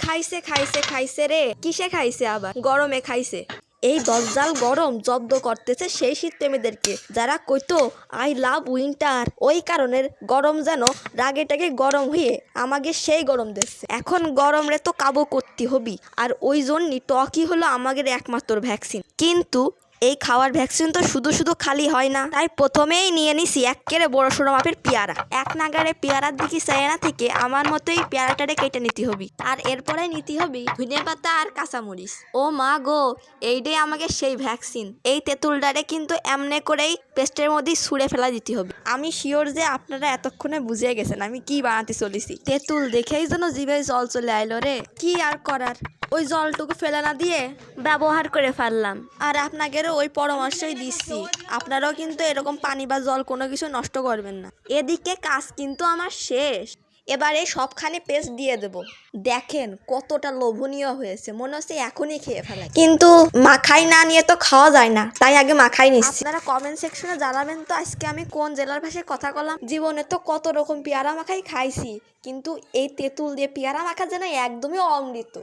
খাইছে খাইছে খাইছে রে। কিসে খাইছে আবার? গরমে খাইছে। এই দজ্জাল গরম জব্দ করতেছে সেই শীত প্রেমীদেরকে, যারা কইতো আই লাভ উইন্টার। ওই কারণের গরম যেন রাগেটাকে গরম হয়ে আমাকে সেই গরম দিচ্ছে। এখন গরম রে তো কাবু করতে হবি, আর ওই জন্যই টকই হলো আমাদের একমাত্র ভ্যাকসিন। কিন্তু এই খাওয়ার ভ্যাকসিন তো শুধু শুধু খালি হয় না, তাই প্রথমেই নিয়ে নিছি একেবারে বড় সড়ো মাপের পেয়ারা। এক নাগারে পেয়ারার দিকে চায়না থেকে আমার মতোই পেয়ারাটারে কেটে নিতে হবে, আর এরপরে নিতে হবে ধনিয়া পাতা আর কাঁচামরিচ। ও মা গো, এইটাই আমাকে সেই ভ্যাকসিন। এই তেঁতুলটারে কিন্তু এমনি করেই পেস্টের মধ্যে ছুঁড়ে ফেলা দিতে হবে। আমি শিওর যে আপনারা এতক্ষণে বুঝে গেছেন আমি কি বানাতে চলেছি। তেঁতুল দেখেই যেন জিভে জল চলে আইলো রে। কি আর করার, ওই জলটুকু ফেলে না দিয়ে ব্যবহার করে ফেললাম। আর আপনাদেরও ওই পরামর্শই দিচ্ছি, আপনারাও কিন্তু এরকম পানি বা জল কোনো কিছু নষ্ট করবেন না। এদিকে কাজ কিন্তু আমার শেষ, এবারে সবখানে পেস্ট দিয়ে দেব। দেখেন কতটা লোভনীয় হয়েছে, মনে হচ্ছে এখনই খেয়ে ফেলা। কিন্তু মাখাই না নিয়ে তো খাওয়া যায় না, তাই আগে মাখাই নিচ্ছি। আপনারা কমেন্ট সেকশনে জানাবেন তো আজকে আমি কোন জেলার ভাষায় কথা বললাম। জীবনে তো কত রকম পেয়ারা মাখাই খাইছি, কিন্তু এই তেঁতুল দিয়ে পেয়ারা মাখা যেন একদমই অমৃত।